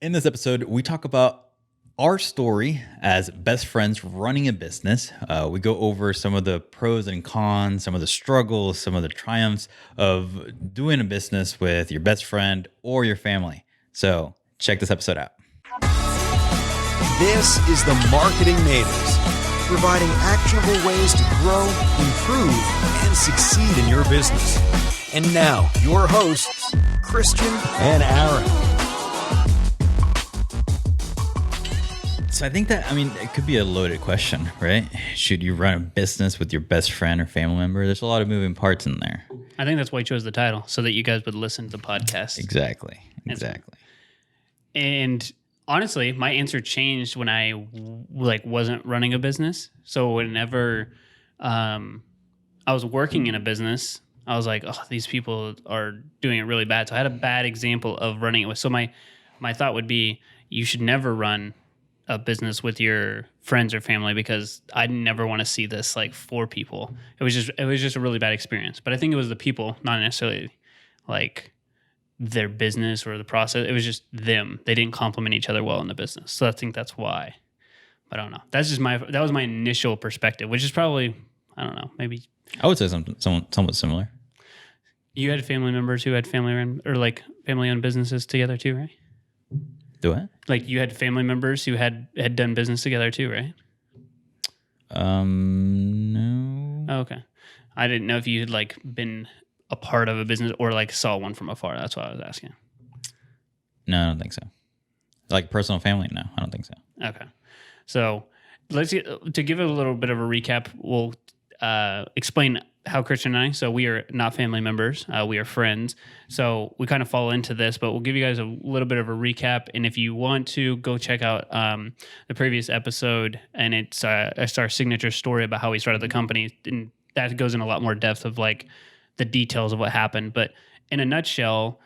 In this episode, we talk about our story as best friends running a business. We go over some of the pros and cons, some of the struggles, some of the triumphs of doing a business with your best friend or your family. So check this episode out. This is the Marketing Natives, providing actionable ways to grow, improve, and succeed in your business. And now, your hosts, Christian and Aaron. So I think that, it could be a loaded question, right? Should you run a business with your best friend or family member? There's a lot of moving parts in there. I think that's why I chose the title, so that you guys would listen to the podcast. Exactly. And honestly, my answer changed when I wasn't running a business. So whenever I was working in a business, I was like, oh, these people are doing it really bad. So I had a bad example of running it with. So my thought would be, you should never run a business with your friends or family, because I never want to see this for people. It was just a really bad experience. But I think it was the people, not necessarily their business or the process. It was just them. They didn't complement each other well in the business. So I think that's why. But I don't know. That was my initial perspective, which is probably, I don't know, maybe. I would say somewhat similar. You had family members who had family-owned businesses together too, right? Do what? You had family members who had done business together too, right? No. Oh, okay. I didn't know if you had been a part of a business or saw one from afar. That's why I was asking. No, I don't think so. Personal family? No, I don't think so. Okay. So to give it a little bit of a recap, we'll explain how Christian and I, so we are not family members, we are friends. So we kind of fall into this, but we'll give you guys a little bit of a recap. And if you want to go check out the previous episode, and it's our signature story about how we started the company, and that goes in a lot more depth of the details of what happened. But in a nutshell,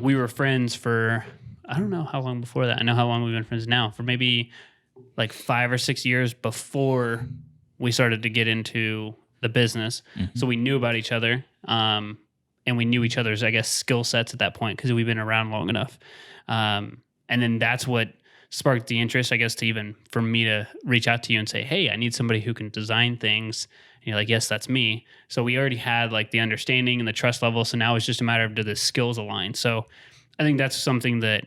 we were friends for, I don't know how long before that. I know how long we've been friends now, for maybe 5 or 6 years before we started to get into the business. Mm-hmm. So we knew about each other, and we knew each other's, skill sets at that point, because we've been around long enough. And then that's what sparked the interest, for me to reach out to you and say, hey, I need somebody who can design things. And you're like, yes, that's me. So we already had the understanding and the trust level. So now it's just a matter of, do the skills align? So I think that's something that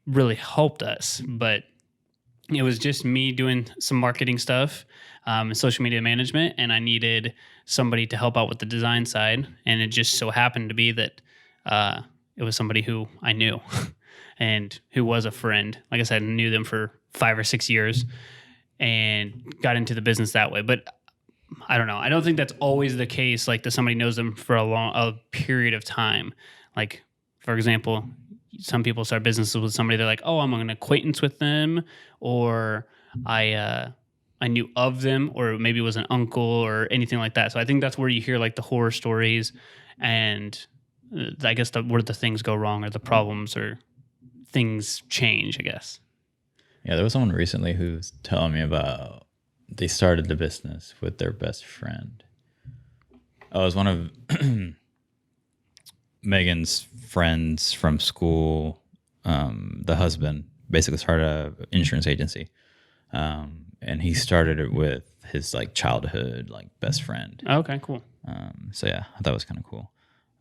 really helped us. But it was just me doing some marketing stuff, social media management, and I needed somebody to help out with the design side. And it just so happened to be that it was somebody who I knew and who was a friend. Like I said, I knew them for 5 or 6 years and got into the business that way. But I don't know. I don't think that's always the case, that somebody knows them for a period of time. For example, some people start businesses with somebody, they're like, oh, I'm an acquaintance with them, or I knew of them, or maybe it was an uncle or anything like that. So I think that's where you hear the horror stories, and I guess where the things go wrong, or the problems, or things change, I guess. Yeah, there was someone recently who was telling me about, they started the business with their best friend. Oh, it was one of Megan's friends from school. The husband basically started an insurance agency. And he started it with his childhood best friend. Okay, cool. So yeah, I thought it was kind of cool.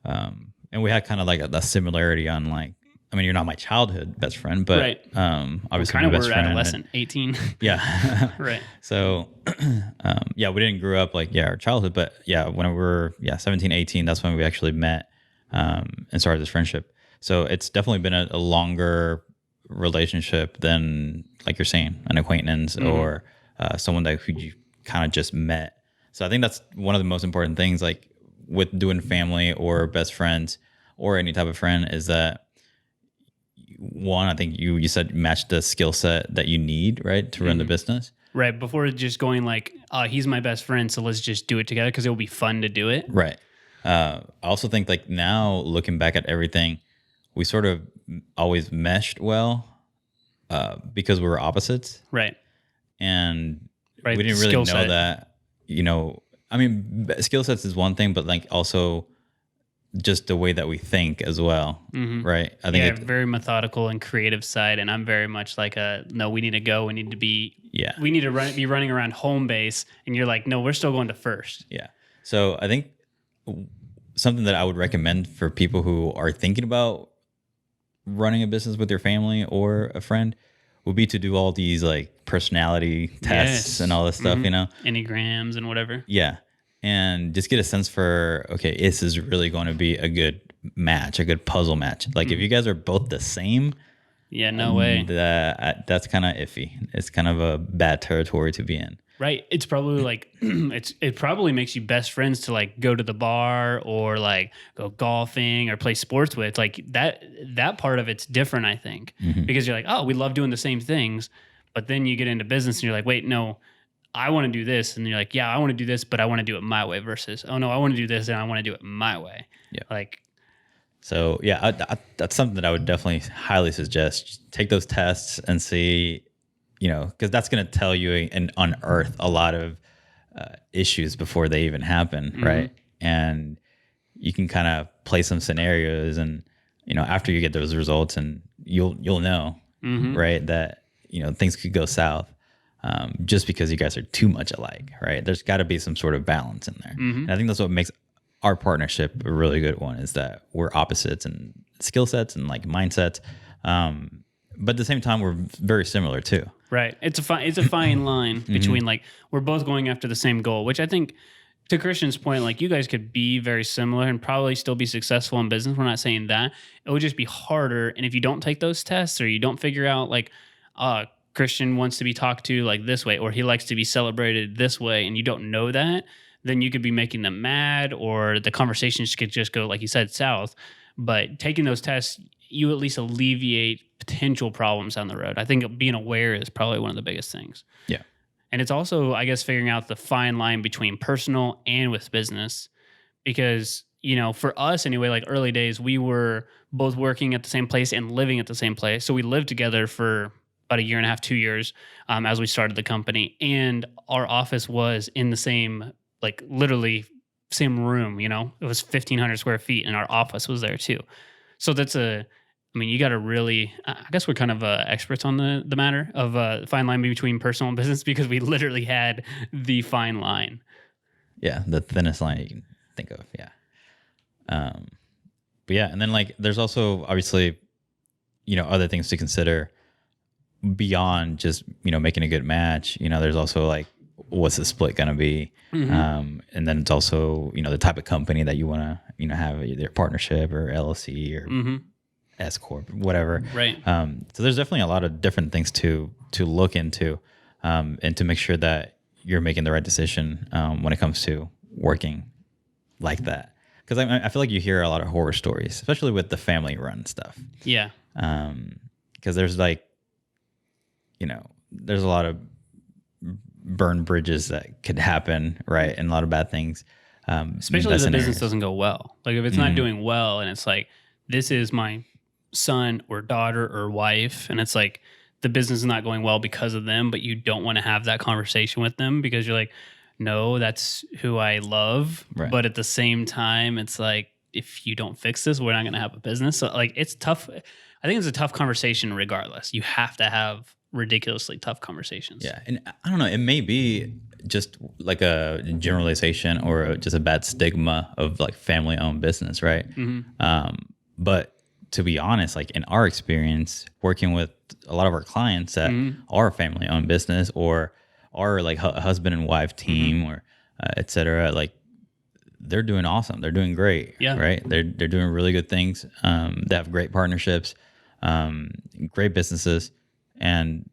And we had kind of a similarity on you're not my childhood best friend, but right. Obviously kind of my best we're friend. Adolescent, 18. Yeah. Right. So we didn't grow up our childhood, but when we were 17, 18, that's when we actually met and started this friendship. So it's definitely been a longer relationship than, like you're saying, an acquaintance, mm-hmm. or someone who you kind of just met. So I think that's one of the most important things, with doing family or best friends or any type of friend, is that, one, I think you said match the skill set that you need, right, to run the business. Right. Before just going he's my best friend, so let's just do it together, because it'll be fun to do it. Right. I also think now, looking back at everything, we sort of always meshed well because we were opposites. Right. And we didn't really know that, skill sets is one thing, but also just the way that we think as well, right? I think very methodical and creative side, and I'm very much like no, we need to go, we need to be, we need to be running around home base, and you're like, no, we're still going to first. Yeah. So I think something that I would recommend for people who are thinking about running a business with your family or a friend would be to do all these like personality tests and all this stuff, you know, Enneagrams and whatever. Yeah. And just get a sense for, okay, this is really going to be a good match, a good puzzle match. Like if you guys are both the same, no way. That's kind of iffy. It's kind of a bad territory to be in. Right. It's probably like it probably makes you best friends to like go to the bar or like go golfing or play sports with. Like that part of it's different, I think, because you're like, oh, we love doing the same things, but then you get into business and you're like, wait, no, I want to do this, and you're like, yeah, I want to do this, but I want to do it my way. Versus, oh no, I want to do this and I want to do it my way. Yeah. Like. So yeah, that's something that I would definitely highly suggest. Just take those tests and see. You know, because that's going to tell you and unearth a lot of issues before they even happen, right? And you can kind of play some scenarios, and you know, after you get those results, and you'll know, right, that you know things could go south just because you guys are too much alike, right? There's got to be some sort of balance in there, and I think that's what makes our partnership a really good one. Is that we're opposites in skill sets and like mindsets. But at the same time, we're very similar too. Right. It's a fine line between like we're both going after the same goal, which I think to Christian's point, like you guys could be very similar and probably still be successful in business. We're not saying that. It would just be harder. And if you don't take those tests or you don't figure out like, Christian wants to be talked to like this way, or he likes to be celebrated this way, and you don't know that, then you could be making them mad, or the conversations could just go, like you said, south. But taking those tests, you at least alleviate potential problems down the road. I think being aware is probably one of the biggest things. Yeah. And it's also, I guess, figuring out the fine line between personal and with business. Because, you know, for us anyway, like early days, we were both working at the same place and living at the same place. So we lived together for about 1.5 years, 2 years as we started the company. And our office was in the same, like literally same room, you know, it was 1,500 square feet and our office was there too. So you got to really, I guess we're kind of experts on the matter of the fine line between personal and business, because we literally had the fine line. Yeah, the thinnest line you can think of, yeah. But yeah, and then like there's also obviously, you know, other things to consider beyond just, you know, making a good match. You know, there's also like, what's the split going to be? And then it's also, you know, the type of company that you want to, you know, have either partnership or LLC or S Corp, whatever. Right. So there's definitely a lot of different things to look into, and to make sure that you're making the right decision when it comes to working like that. Because I feel like you hear a lot of horror stories, especially with the family run stuff. Yeah. Because there's like, you know, there's a lot of burned bridges that could happen, right? And a lot of bad things. Especially if the business doesn't go well. Like if it's not doing well and it's like, this is my son or daughter or wife, and it's like the business is not going well because of them, but you don't want to have that conversation with them because you're like, no, that's who I love. Right. But at the same time, it's like, if you don't fix this, we're not going to have a business. So like, it's tough. I think it's a tough conversation regardless. You have to have ridiculously tough conversations. Yeah. And I don't know, it may be just like a generalization or just a bad stigma of like family owned business, right? But to be honest, like in our experience working with a lot of our clients that are family owned business or are like husband and wife team or et cetera, like they're doing awesome. They're doing great. Yeah. Right. They're doing really good things. They have great partnerships, great businesses, and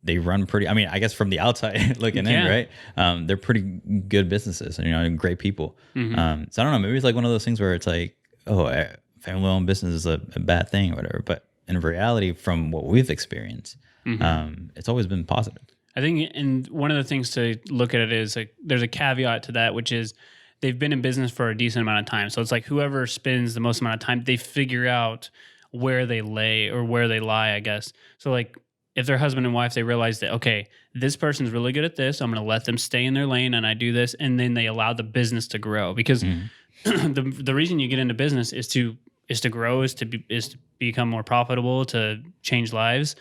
they run pretty, I mean, I guess from the outside looking in, right? They're pretty good businesses and, you know, great people. So I don't know, maybe it's like one of those things where it's like, oh, family owned business is a bad thing or whatever. But in reality, from what we've experienced, it's always been positive. I think, and one of the things to look at it is like, there's a caveat to that, which is they've been in business for a decent amount of time. So it's like whoever spends the most amount of time, they figure out where they lay or where they lie, I guess. So like if they're husband and wife, they realize that, okay, this person's really good at this. I'm going to let them stay in their lane and I do this. And then they allow the business to grow because the reason you get into business is to grow, is to become more profitable, to change lives.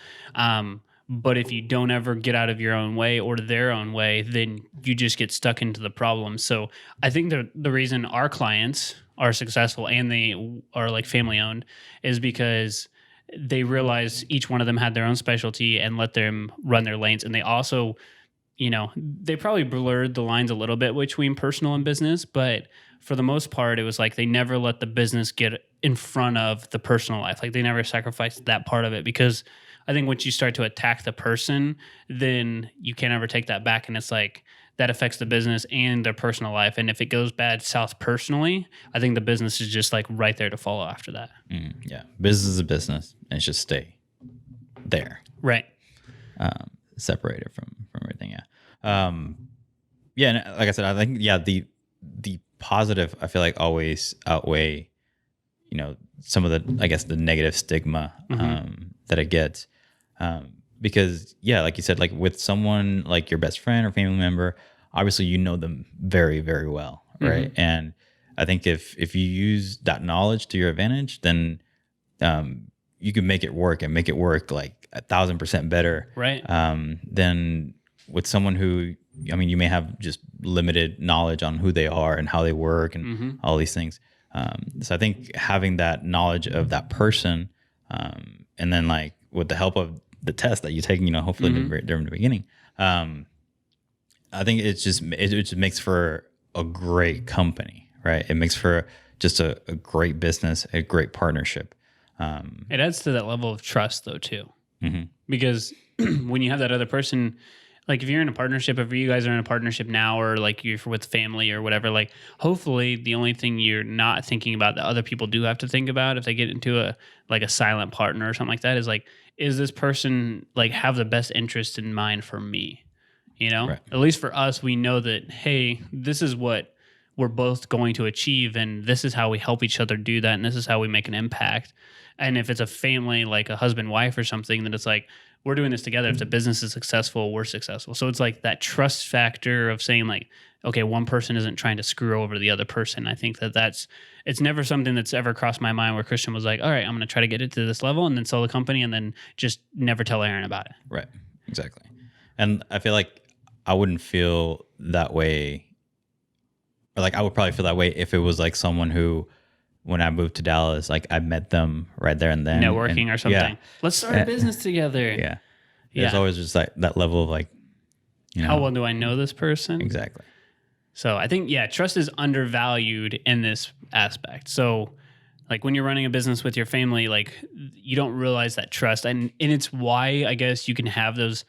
But if you don't ever get out of your own way or their own way, then you just get stuck into the problem. So I think the reason our clients are successful and they are like family owned is because they realize each one of them had their own specialty and let them run their lanes. And they also, they probably blurred the lines a little bit between personal and business, but for the most part, it was like they never let the business get in front of the personal life. Like they never sacrificed that part of it, because I think once you start to attack the person, then you can't ever take that back. And it's like that affects the business and their personal life. And if it goes bad south personally, I think the business is just like right there to follow after that. Yeah. Business is a business, and it should stay there. Right. Separated from everything. Yeah. Yeah. And like I said, I think, the positive, I feel like, always outweigh, some of the, I guess, the negative stigma that it gets. Because like you said, like with someone like your best friend or family member, obviously you know them very, very well, right? And I think if you use that knowledge to your advantage, then you can make it work, and make it work like 1,000% better, right? Than with someone who, you may have just limited knowledge on who they are and how they work and all these things. So I think having that knowledge of that person, and then like with the help of the test that you take, hopefully during the beginning, I think it just makes for a great company, right? It makes for just a great business, a great partnership. It adds to that level of trust though too, because when you have that other person, like if you're in a partnership, if you guys are in a partnership now, or like you're with family or whatever, like hopefully the only thing you're not thinking about that other people do have to think about if they get into a silent partner or something like that is like, is this person like have the best interest in mind for me? Right. At least for us, we know that, hey, this is what we're both going to achieve, and this is how we help each other do that, and this is how we make an impact. And if it's a family, like a husband, wife or something, then it's like, we're doing this together. If the business is successful, we're successful. So it's like that trust factor of saying like, okay, one person isn't trying to screw over the other person. I think it's never something that's ever crossed my mind where Christian was like, all right, I'm going to try to get it to this level and then sell the company and then just never tell Aaron about it. Right. Exactly. And I feel like I wouldn't feel that way, or like I would probably feel that way if it was like someone who, when I moved to Dallas, like I met them right there and then. Networking or something. Yeah. Let's start a business together. Yeah. There's always just like that level of like, how well do I know this person? Exactly. So I think, trust is undervalued in this aspect. So like when you're running a business with your family, like you don't realize that trust. And it's why I guess you can have those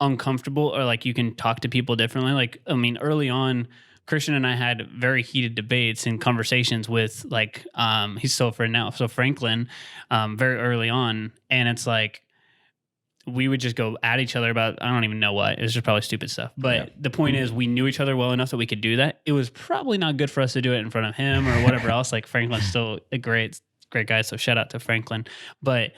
uncomfortable, or like you can talk to people differently. Like, early on, Christian and I had very heated debates and conversations with like, he's still a friend now, so Franklin, very early on. And it's like, we would just go at each other about, I don't even know what, it was just probably stupid stuff. But the point is, we knew each other well enough that we could do that. It was probably not good for us to do it in front of him or whatever else. Like Franklin's still a great guy. So shout out to Franklin. But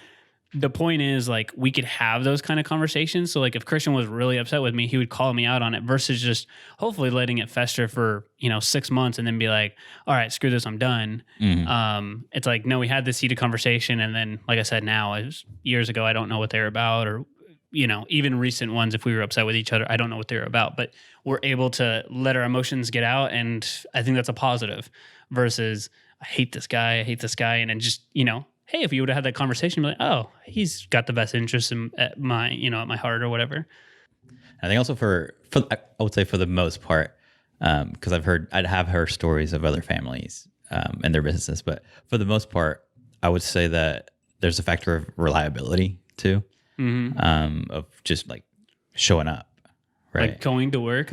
the point is, like, we could have those kind of conversations. So like if Christian was really upset with me, he would call me out on it versus just hopefully letting it fester for, 6 months and then be like, all right, screw this, I'm done. It's like, no, we had this heated conversation. And then, like I said, now it was years ago, I don't know what they're about, or, even recent ones, if we were upset with each other, I don't know what they're about, but we're able to let our emotions get out. And I think that's a positive versus I hate this guy. And then just, hey, if you would have had that conversation, be like, oh, he's got the best interest at my heart or whatever. I think also for I would say for the most part, because I'd have heard stories of other families and their businesses, but for the most part, I would say that there's a factor of reliability too, of just like showing up, right? Like going to work,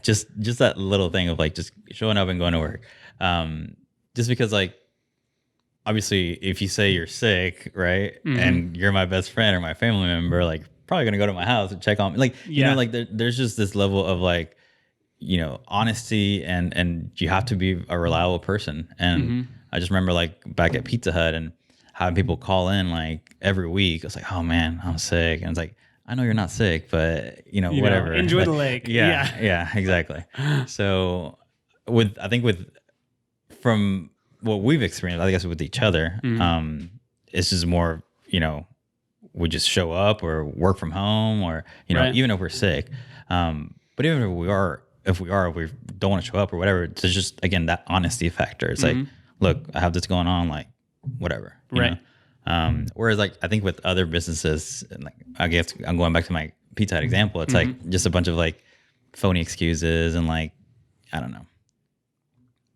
just that little thing of like just showing up and going to work, just because like. Obviously, if you say you're sick, right, and you're my best friend or my family member, like probably gonna go to my house and check on me, like like there's just this level of like, honesty and you have to be a reliable person. And I just remember like back at Pizza Hut and having people call in like every week. I was like, oh man, I'm sick, and it's like, I know you're not sick, but whatever. Enjoy the lake. Yeah, exactly. So with from what we've experienced, I guess with each other, it's just more, we just show up or work from home or, Right. even if we're sick. But even if we don't want to show up or whatever, there's just, again, that honesty factor. It's like, look, I have this going on, like whatever. you Right. know? Whereas like, I think with other businesses, and like, I guess I'm going back to my Pizza Hut example. It's like just a bunch of like phony excuses and like, I don't know.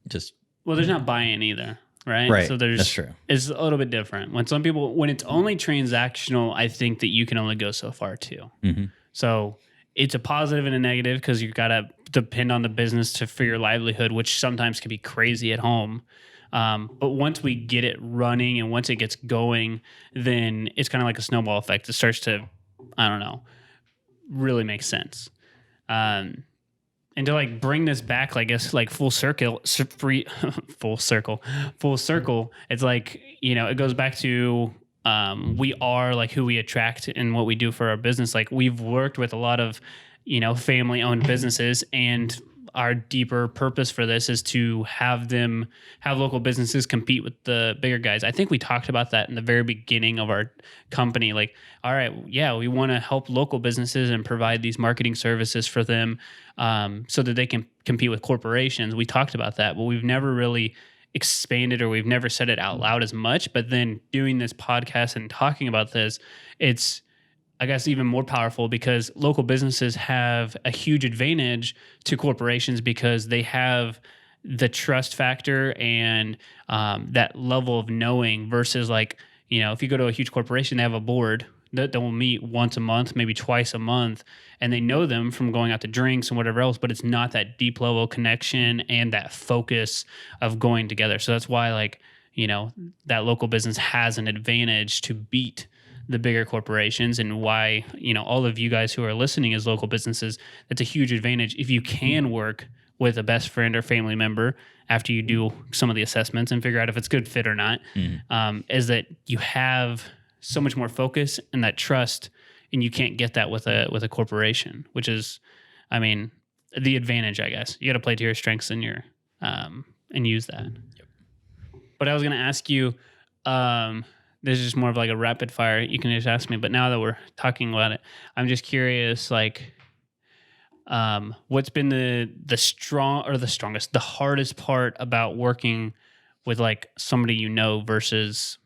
Just, Well, there's not buy-in either, right? Right. So That's true. It's a little bit different. When it's only transactional, I think that you can only go so far too. So it's a positive and a negative because you've got to depend on the business for your livelihood, which sometimes can be crazy at home. But once we get it running and once it gets going, then it's kind of like a snowball effect. It starts to, I don't know, really make sense. And to like bring this back, I guess, like full circle. It's like, it goes back to we are like who we attract and what we do for our business. Like we've worked with a lot of, family owned businesses, and our deeper purpose for this is to have local businesses compete with the bigger guys. I think we talked about that in the very beginning of our company. Like, all right, yeah, we want to help local businesses and provide these marketing services for them so that they can compete with corporations. We talked about that, but we've never really expanded or we've never said it out loud as much. But then doing this podcast and talking about this, it's, I guess, even more powerful because local businesses have a huge advantage to corporations because they have the trust factor and that level of knowing versus like, if you go to a huge corporation, they have a board that will meet once a month, maybe twice a month, and they know them from going out to drinks and whatever else, but it's not that deep level connection and that focus of going together. So that's why like, that local business has an advantage to beat the bigger corporations, and why, all of you guys who are listening as local businesses, that's a huge advantage if you can work with a best friend or family member after you do some of the assessments and figure out if it's good fit or not, is that you have so much more focus and that trust, and you can't get that with a corporation, which is, I mean, the advantage, I guess. You got to play to your strengths and and use that. Yep. But I was going to ask you, this is just more of like a rapid fire. You can just ask me, but now that we're talking about it, I'm just curious, like, what's been the hardest part about working with like somebody versus,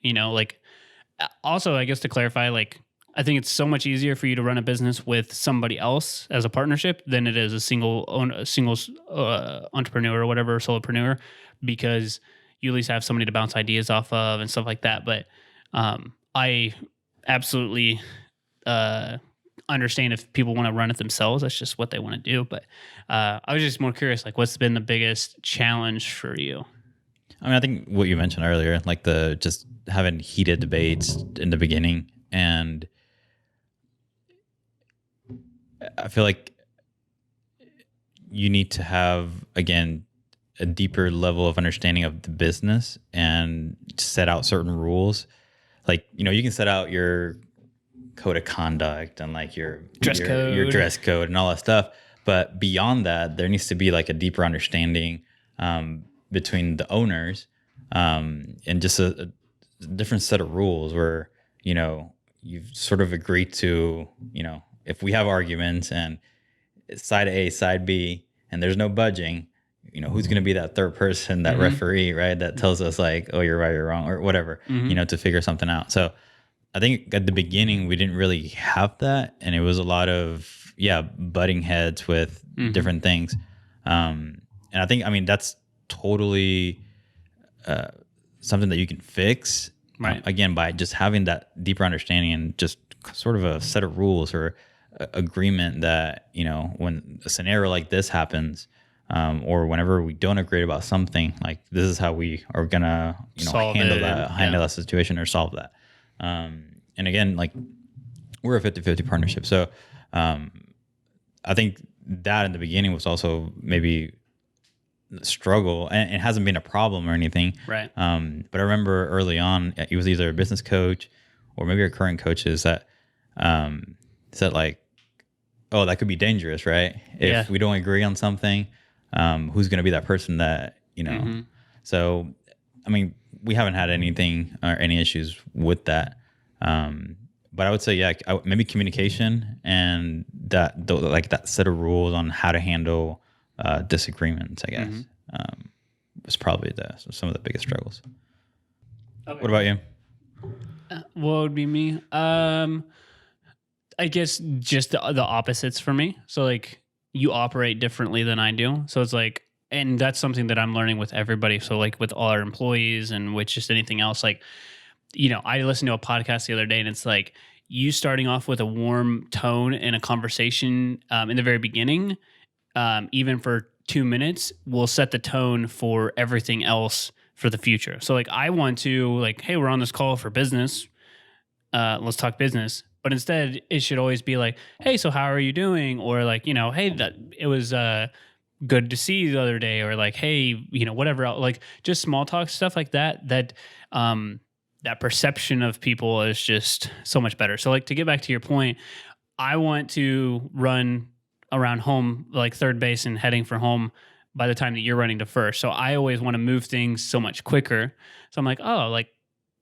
like, also, I guess to clarify, like, I think it's so much easier for you to run a business with somebody else as a partnership than it is a single entrepreneur or whatever, solopreneur, because you at least have somebody to bounce ideas off of and stuff like that. But I absolutely understand if people want to run it themselves. That's just what they want to do. But I was just more curious, like, what's been the biggest challenge for you? I mean, I think what you mentioned earlier, like the just having heated debates in the beginning. And I feel like you need to have, again, a deeper level of understanding of the business and set out certain rules. Like, you can set out your code of conduct and like your dress code and all that stuff. But beyond that, there needs to be like a deeper understanding between the owners and just a different set of rules where, you've sort of agreed to, if we have arguments and it's side A, side B, and there's no budging, who's going to be that third person, that referee, right? That tells us like, oh, you're right, you're wrong, or whatever, to figure something out. So I think at the beginning, we didn't really have that. And it was a lot of, butting heads with different things. And I think, that's totally something that you can fix, right? Again, by just having that deeper understanding and just sort of a set of rules or agreement that, when a scenario like this happens, or whenever we don't agree about something, like this is how we are gonna, handle that situation or solve that. And again, like we're a 50-50 partnership. So, I think that in the beginning was also maybe struggle, and it hasn't been a problem or anything. Right. But I remember early on, it was either a business coach or maybe our current coaches that, said like, oh, that could be dangerous, right? If we don't agree on something, who's going to be that person that, So, I mean, we haven't had anything or any issues with that. But I would say, maybe communication and that set of rules on how to handle disagreements, I guess, was probably some of the biggest struggles. Okay. What about you? What would be me? I guess just the opposites for me. So like you operate differently than I do. So it's like, and that's something that I'm learning with everybody. So like with all our employees and with just anything else, like, I listened to a podcast the other day and it's like you starting off with a warm tone in a conversation in the very beginning, even for 2 minutes, will set the tone for everything else for the future. So like I want to like, hey, we're on this call for business. Let's talk business. But instead, it should always be like, hey, so how are you doing? Or like, hey, that it was good to see you the other day. Or like, hey, whatever else. Like just small talk stuff like that. That perception of people is just so much better. So like to get back to your point, I want to run around home, like third base and heading for home by the time that you're running to first. So I always want to move things so much quicker. So I'm like, oh, like,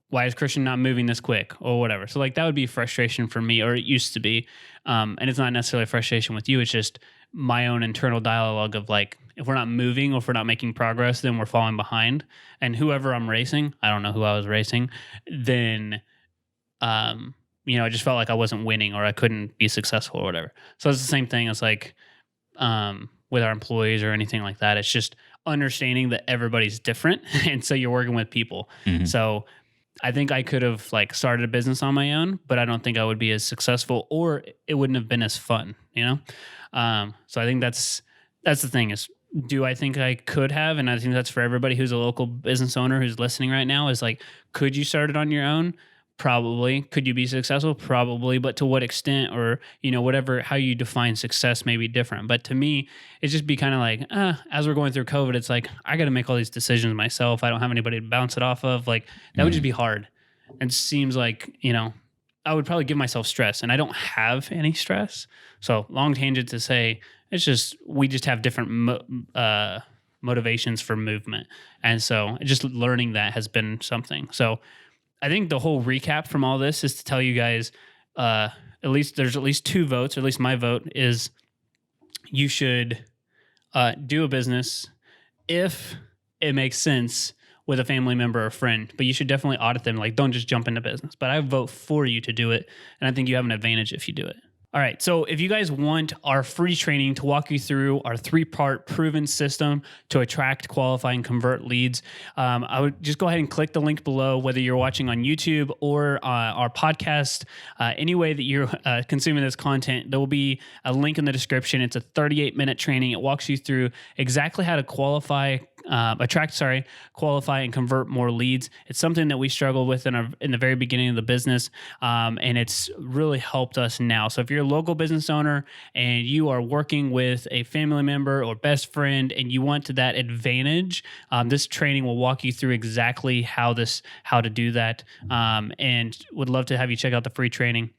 why is Christian not moving this quick or whatever? So like that would be frustration for me, or it used to be. And it's not necessarily a frustration with you. It's just my own internal dialogue of like, if we're not moving or if we're not making progress, then we're falling behind. And whoever I'm racing, I don't know who I was racing, then, I just felt like I wasn't winning or I couldn't be successful or whatever. So it's the same thing as like with our employees or anything like that. It's just understanding that everybody's different. And so you're working with people. Mm-hmm. So I think I could have like started a business on my own, but I don't think I would be as successful, or it wouldn't have been as fun, So I think that's the thing is, do I think I could have? And I think that's for everybody who's a local business owner who's listening right now is like, could you start it on your own? Probably. Could you be successful? Probably. But to what extent, or, whatever, how you define success may be different. But to me, it's just be kind of like, as we're going through COVID, it's like, I got to make all these decisions myself. I don't have anybody to bounce it off of. Like that would just be hard. And it seems like, I would probably give myself stress, and I don't have any stress. So long tangent to say, it's just, we just have different motivations for movement. And so just learning that has been something. So I think the whole recap from all this is to tell you guys, there's at least 2 votes, or at least my vote is you should do a business if it makes sense with a family member or friend, but you should definitely audit them. Like, don't just jump into business. But I vote for you to do it, and I think you have an advantage if you do it. All right, so if you guys want our free training to walk you through our 3-part proven system to attract, qualify, and convert leads, I would just go ahead and click the link below, whether you're watching on YouTube or our podcast, any way that you're consuming this content. There will be a link in the description. It's a 38-minute training. It walks you through exactly how to qualify, and convert more leads. It's something that we struggled with in the very beginning of the business, and it's really helped us now. So if you're a local business owner and you are working with a family member or best friend and you want that advantage, this training will walk you through exactly how to do that, and would love to have you check out the free training.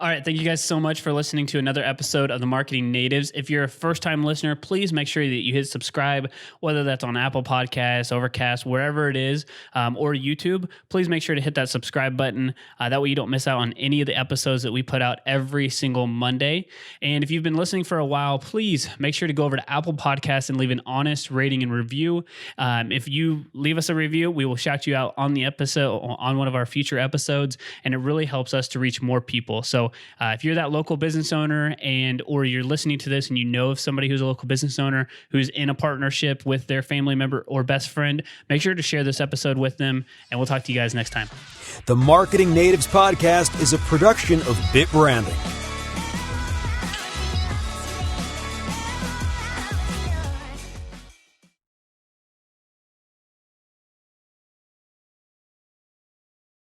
All right. Thank you guys so much for listening to another episode of The Marketing Natives. If you're a first-time listener, please make sure that you hit subscribe, whether that's on Apple Podcasts, Overcast, wherever it is, or YouTube. Please make sure to hit that subscribe button. That way you don't miss out on any of the episodes that we put out every single Monday. And if you've been listening for a while, please make sure to go over to Apple Podcasts and leave an honest rating and review. If you leave us a review, we will shout you out on the episode, on one of our future episodes, and it really helps us to reach more people. So if you're that local business owner or you're listening to this and you know of somebody who's a local business owner who's in a partnership with their family member or best friend, make sure to share this episode with them, and we'll talk to you guys next time. The Marketing Natives Podcast is a production of BitBranding.